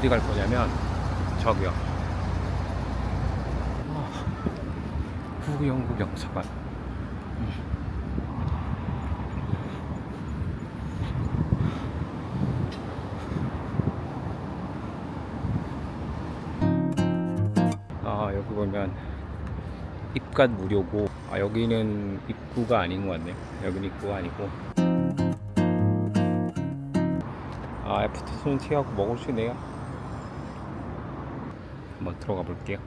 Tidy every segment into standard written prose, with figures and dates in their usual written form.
어디 갈 거냐면 저기요. 후영국 영사관. 여기 보면 입관 무료고, 여기는 입구가 아닌 것 같네요. 여기는 입구가 아니고. 애프터눈 티하고 먹을 수 있네요. 한번 들어가 볼게요.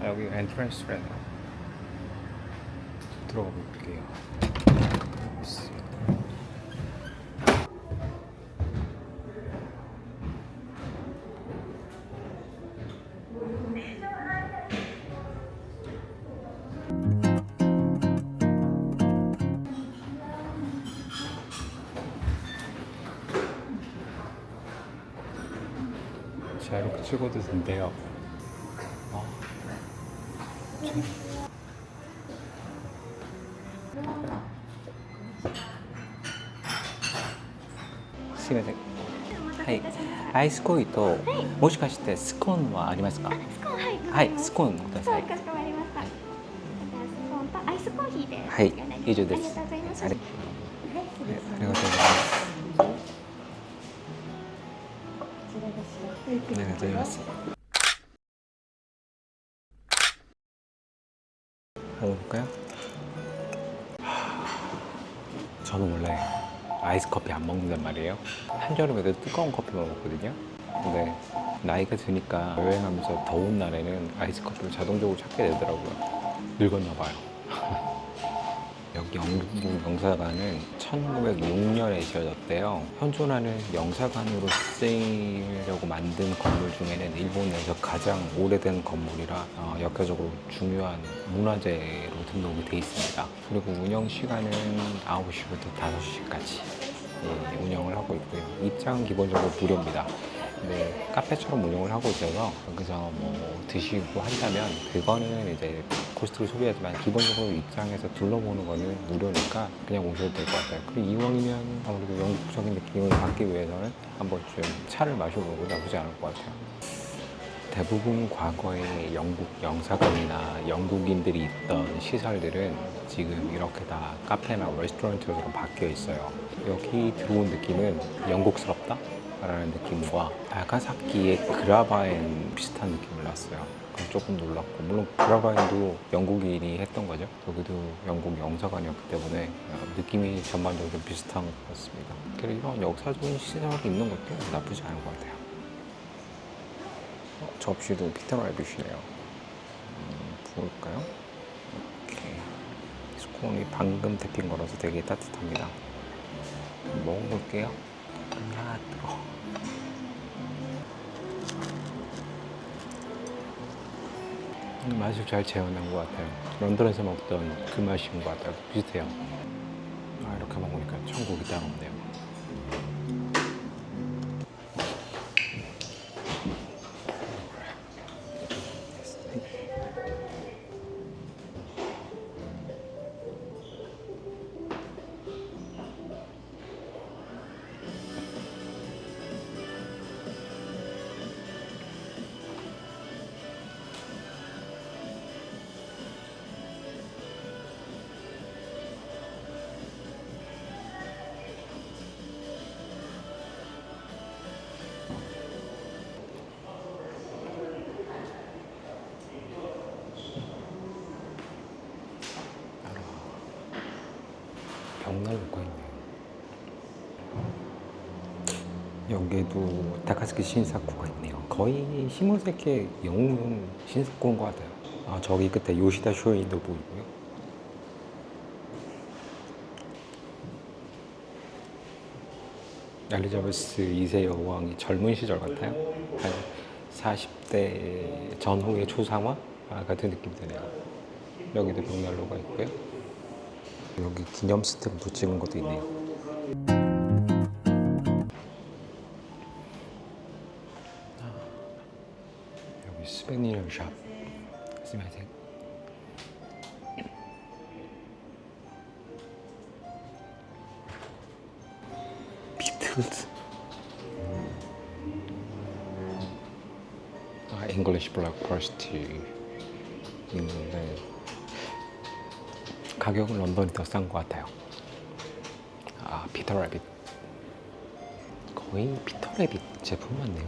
여기 엔트런스래요. 들어가 볼게요. 자, 이렇게 찍어도 된대요.すいません。はい。アイスコーヒーと、もしかしてスコーンはありますか？スコーン、はい、はい、スコーンください。かしこまりました。じゃあスコーンとアイスコーヒーで。はい、以上です。ありがとうございます。ありがとうございます。ありがとうございます。먹어볼까요? 저는 원래 아이스 커피 안 먹는단 말이에요. 한여름에도 뜨거운 커피만 먹거든요. 근데 나이가 드니까 여행하면서 더운 날에는 아이스 커피를 자동적으로 찾게 되더라고요. 늙었나 봐요. 여기 영국 영사관은 1906년에 지어졌대요. 현존하는 영사관으로 쓰이려고 만든 건물 중에는 일본에서 가장 오래된 건물이라 역사적으로 중요한 문화재로 등록이 돼 있습니다. 그리고 운영 시간은 9시부터 5시까지 운영을 하고 있고요. 입장은 기본적으로 무료입니다. 네, 카페처럼 운영을 하고 있어서 여기서 뭐 드시고 한다면 그거는 이제 코스트를 소비하지만 기본적으로 입장에서 둘러보는 거는 무료니까 그냥 오셔도 될 것 같아요. 그리고 이왕이면 아무래도 영국적인 느낌을 받기 위해서는 한 번쯤 차를 마셔보고 나쁘지 않을 것 같아요. 대부분 과거에 영국 영사관이나 영국인들이 있던 시설들은 지금 이렇게 다 카페나 레스토랑처럼 바뀌어 있어요. 여기 들어온 느낌은 영국스럽다? 라는 느낌과 나가사키의 그라바엔 비슷한 느낌을 났어요. 조금 놀랐고, 물론 그라바엔도 영국인이 했던 거죠. 여기도 영국 영사관이었기 때문에 느낌이 전반적으로 비슷한 것 같습니다. 그리고 이런 역사적인 시설이 있는 것도 나쁘지 않은 것 같아요. 접시도 피터라이빗이네요. 부을까요? 이렇게 스콘이 방금 데핀 거라서 되게 따뜻합니다. 먹어볼게요. 뜨거워. 맛을 잘 재현한 것 같아요. 런던에서 먹던 그 맛인 것 같아요. 비슷해요. 이렇게 먹으니까 천국이 따로 없네요. 벽난로가 있네요. 여기에도 다카스키 신사쿠가 있네요. 거의 시모세케 영웅 신사쿠인 것 같아요. 저기 끝에 요시다 쇼인도 보이고요. 엘리자베스 2세 여왕이 젊은 시절 같아요. 한 40대 전후의 초상화 같은 느낌 드네요. 여기도 벽난로가 있고요. 여기 기념 스탬프 찍은 것도 있네요. 여기 스베니어 샵. 스미마셍. English Black Forest 있는데 가격은 런던이 더 싼 것 같아요. 아, 피터 래빗. 거의 피터 래빗 제품 같네요.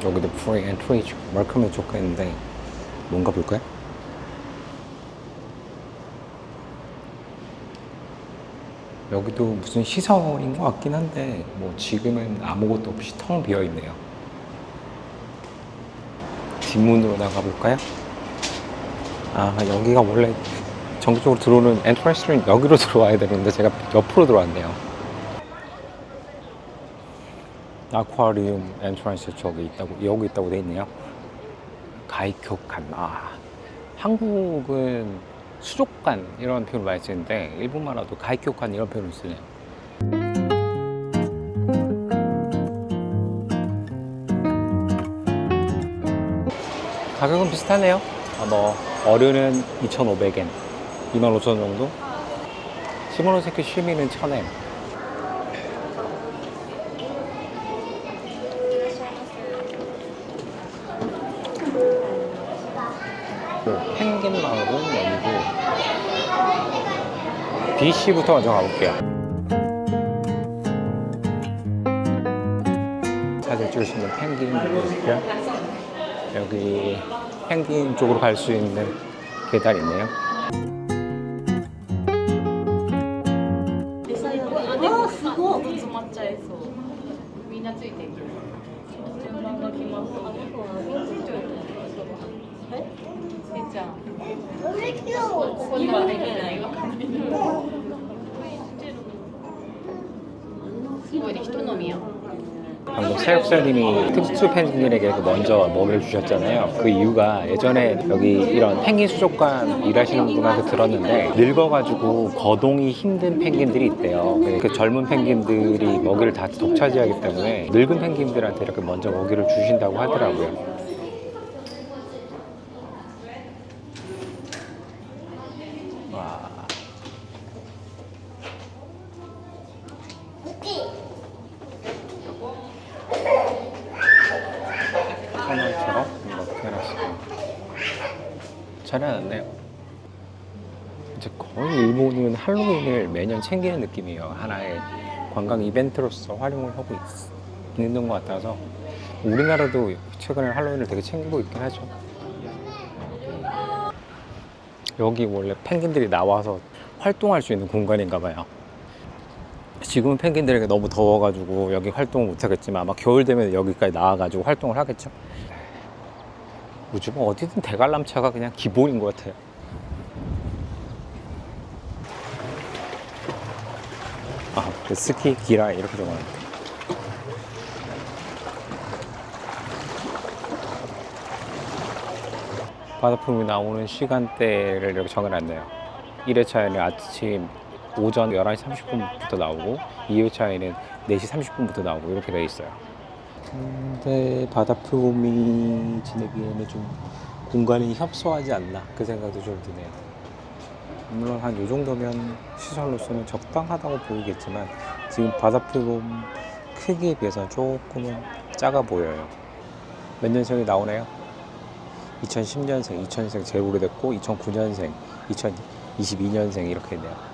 여기도 프리 엔트리 마크면 좋겠는데 뭔가 볼까요? 여기도 무슨 시설인 것 같긴 한데 뭐 지금은 아무것도 없이 텅 비어 있네요. 뒷문으로 나가볼까요? 아, 여기가 원래 전국적으로 들어오는 엔트런스는 여기로 들어와야 되는데 제가 옆으로 들어왔네요. 아쿠아리움 엔트런스 저기 있다고, 여기 있다고 돼 있네요. 가이쿄칸. 아, 한국은 수족관 이런 표현을 많이 쓰는데 일본말로도 가이쿄칸 이런 표현을 쓰네요. 가격은 비슷하네요. 뭐 어른은 2,500엔, 25,000원 정도. 시모노세키 시민은 1,000엔. 펭귄 마을은 여기고 BC부터 먼저 가볼게요. 사진 찍을 수 있는 펭귄이 있고요. 여기 펭귄 쪽으로 갈 수 있는 계단이 있네요. 방금 새역사님이 특수 펭귄에게 먼저 먹이를 주셨잖아요. 그 이유가 예전에 여기 이런 펭귄 수족관 일하시는 분한테 들었는데 늙어가지고 거동이 힘든 펭귄들이 있대요. 그 젊은 펭귄들이 먹이를 다 독차지하기 때문에 늙은 펭귄들한테 이렇게 먼저 먹이를 주신다고 하더라고요. 와. 터널처럼 이렇게 해놨어요. 잘 해놨네요. 이제 거의 일본은 할로윈을 매년 챙기는 느낌이에요. 하나의 관광 이벤트로서 활용을 하고 있는 것 같아서 우리나라도 최근에 할로윈을 되게 챙기고 있긴 하죠. 여기 원래 펭귄들이 나와서 활동할 수 있는 공간인가 봐요. 지금은 펭귄들에게 너무 더워가지고 여기 활동을 못하겠지만 아마 겨울 되면 여기까지 나와가지고 활동을 하겠죠. 요즘은 어디든 대관람차가 그냥 기본인 것 같아요. 아, 그 스키 기라 이렇게 적어놨네. 바다품이 나오는 시간대를 이렇게 적어놨네요. 1회차에는 아침 오전 11시 30분부터 나오고 2회차에는 4시 30분부터 나오고 이렇게 돼 있어요. 근데 바다표범이 지내기에는 좀 공간이 협소하지 않나 그 생각도 좀 드네요. 물론 한 이 정도면 시설로서는 적당하다고 보이겠지만 지금 바다표범 크기에 비해서는 조금은 작아 보여요. 몇 년생이 나오네요. 2010년생, 2000년생 제일 오래됐고 2009년생, 2022년생 이렇게 있네요.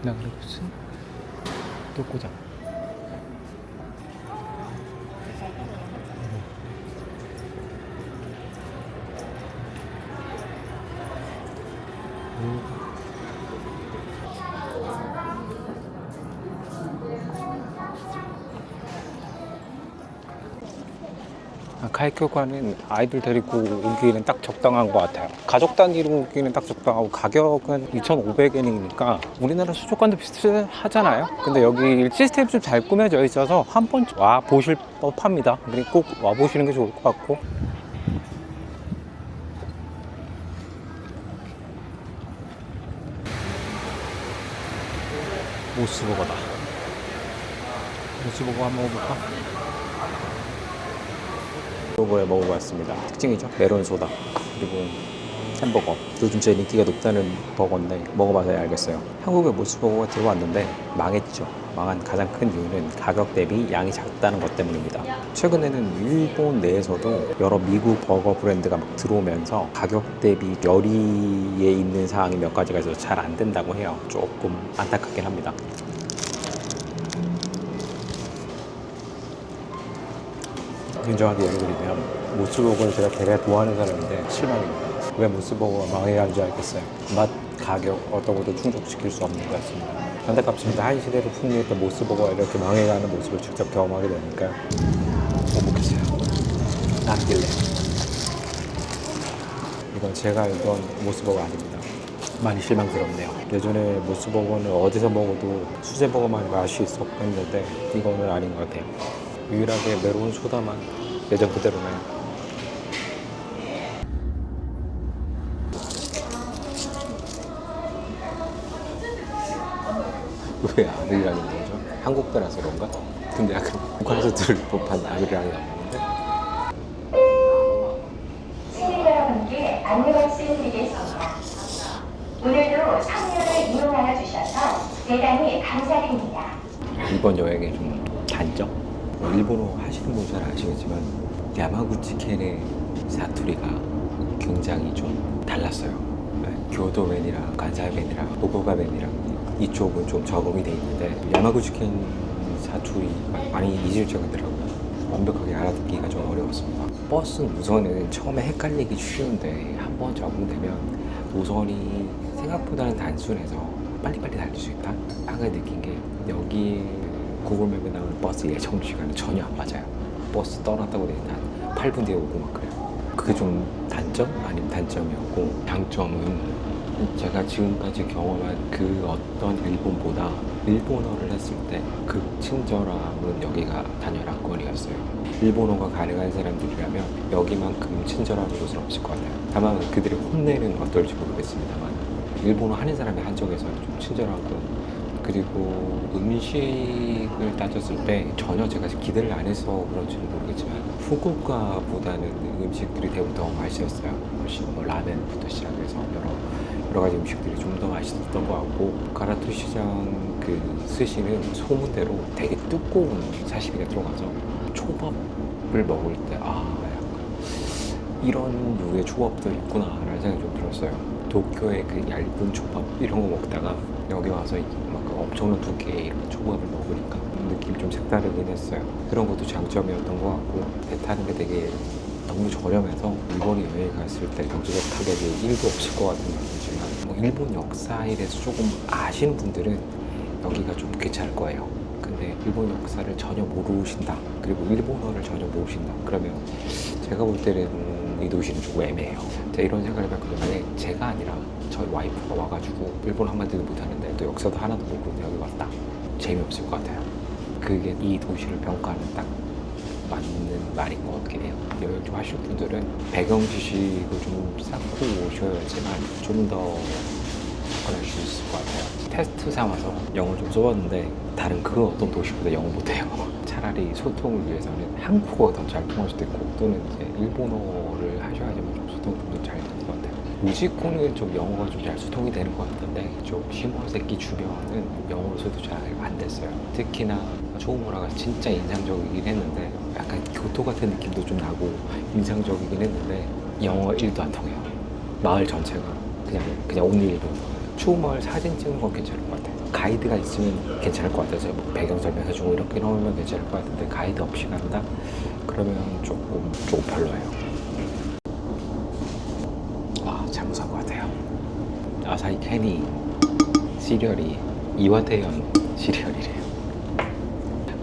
나 그리고 또 꽂아. 카이큐관은 아이들 데리고 오기에는 딱 적당한 것 같아요. 가족 단위로 오기에는 딱 적당하고 가격은 2,500엔이니까 우리나라 수족관도 비슷하잖아요. 근데 여기 시스템이 좀 잘 꾸며져 있어서 한 번 와 보실 법합니다. 꼭 와 보시는 게 좋을 것 같고. 모스버거다. 모스버거 한번 먹어볼까? 이번에 먹어봤습니다. 특징이죠. 메론 소다 그리고 햄버거. 요즘 제일 인기가 높다는 버거인데 먹어봐서야 알겠어요. 한국에 모스버거가 들어왔는데 망했죠. 망한 가장 큰 이유는 가격 대비 양이 작다는 것 때문입니다. 최근에는 일본 내에서도 여러 미국 버거 브랜드가 막 들어오면서 가격 대비 열의에 있는 사항이 몇 가지가 있어서 잘 안 된다고 해요. 조금 안타깝긴 합니다. 인정하게 예를 들면 모스버거를 제가 되게 좋아하는 사람인데 실망입니다. 왜 모스버거가 망해간지 알겠어요. 맛, 가격 어떤 것도 충족시킬 수 없는 것 같습니다. 현대값입니다. 한 시대를 풍미했던 모스버거가 이렇게 망해가는 모습을 직접 경험하게 되니까 못 먹겠어요. 남길래 이건 제가 알던 모스버거 아닙니다. 많이 실망스럽네요. 예전에 모스버거는 어디서 먹어도 수제버거만 맛이 있었는데 이거는 아닌 것 같아요. 유일하게 메론 소다만 예전 그대로네요. 왜 아리랑인 거죠? 한국 배라서 그런가? 근데 약간 북한에서 들을 법한 아리랑이 나오는데? 시민 여러분께 안내 말씀드리겠습니다. 오늘도 성녀를 이용하여 주셔서 대단히 감사드립니다. 이번 여행의 좀 단점? 일본어 하시는 분 잘 아시겠지만 야마구치 켄의 사투리가 굉장히 좀 달랐어요. 교도맨이랑 간사맨이랑 도고가맨이랑 이쪽은 좀 적응이 돼 있는데 야마구치 켄 사투리 많이 이질적이더라고요. 완벽하게 알아듣기가 좀 어려웠습니다. 버스는 우선은 처음에 헷갈리기 쉬운데 한번 적응되면 노선이 생각보다는 단순해서 빨리빨리 달릴 수 있다. 아까 느낀 게 여기 구글맵에 나오는 버스 예정 시간은 전혀 안 맞아요. 버스 떠났다고 되면 한 8분 뒤에 오고 막 그래요. 그게 좀 단점? 아니면 단점이었고, 장점은 제가 지금까지 경험한 그 어떤 일본보다 일본어를 했을 때 그 친절함은 여기가 단열한권이었어요. 일본어가 가능한 사람들이라면 여기만큼 친절한 곳은 없을 것 같아요. 다만 그들의 혼내는 어떨지 모르겠습니다만 일본어 하는 사람의 한정에서는 좀 친절하고 그리고 음식을 따졌을 때 전혀 제가 기대를 안 해서 그런지는 모르겠지만 후쿠오카보다는 음식들이 대부분 더 맛있었어요. 훨씬 뭐 라멘부터 시작해서 여러 가지 음식들이 좀 더 맛있었던 것 같고, 가라토 시장 그 스시는 소문대로 되게 두꺼운 사시미가 들어가서 초밥을 먹을 때 약간 이런 류의 초밥도 있구나라는 생각이 좀 들었어요. 도쿄의 그 얇은 초밥 이런 거 먹다가 여기 와서 막 엄청난 두께의 이런 초밥을 먹으니까 느낌이 좀 색다르긴 했어요. 그런 것도 장점이었던 것 같고, 배 타는 게 되게 너무 저렴해서 일본에 여행 갔을 때 경제적 타격이 1도 없을 것 같은 느낌이지만, 뭐 일본 역사에 대해서 조금 아시는 분들은 여기가 좀 괜찮을 거예요. 근데 일본 역사를 전혀 모르신다, 그리고 일본어를 전혀 모르신다 그러면 제가 볼 때는 이 도시는 조금 애매해요. 제가 이런 생각을 해봤거든요. 만약에 제가 아니라 저희 와이프가 와가지고 일본어 한마디도 못하는데 또 역사도 하나도 모르고 여기 왔다, 재미없을 것 같아요. 그게 이 도시를 평가하는 딱 맞는 말인 것 같긴 해요. 여행 좀 하실 분들은 배경 지식을 좀 쌓고 오셔야지만 좀 더 접근할 수 있을 것 같아요. 테스트 삼아서 영어를 좀 써봤는데 다른 그 어떤 도시보다 영어 못해요. 차라리 소통을 위해서는 한국어가 더 잘 통할 수도 있고, 또는 이제 일본어를 하셔야지만 좀 소통이 좀 더 잘 될 것 같아요. 우지코는 좀 영어가 좀 잘 소통이 되는 것 같던데, 좀 시모세키 주변은 영어로서도 잘 안 됐어요. 특히나 초우무라가 진짜 인상적이긴 했는데, 약간 교토 같은 느낌도 좀 나고 인상적이긴 했는데 영어 1도 안 통해요. 마을 전체가 그냥 온리 일본어. 초우마을 사진 찍는 건 괜찮을 것 같아요. 가이드가 있으면 괜찮을 것 같아서 뭐 배경 설명해주고 이렇게 넣으면 괜찮을 것 같은데, 가이드 없이 간다? 그러면 조금 별로예요. 잘못한 것 같아요. 아사히 캐니 시리얼이 이와테현 시리얼이래요.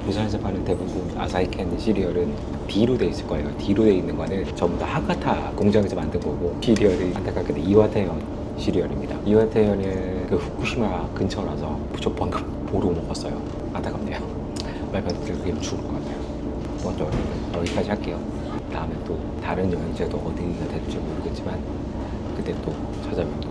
부산에서 파는 대부분 아사히 캔디 시리얼은 D로 돼 있을 거예요. D로 돼 있는 거는 전부 다 하가타 공장에서 만든 거고, 시리얼이 안타깝게도 이와테현 시리얼입니다. 이와테현은 그 후쿠시마 근처라서 저 방금 보러 먹었어요. 안타깝네요. 말만 들으면 죽을 것 같아요. 먼저 여기까지 할게요. 다음에 또 다른 여행지도 어디가 될지 모르겠지만 그때 또 찾아뵙도록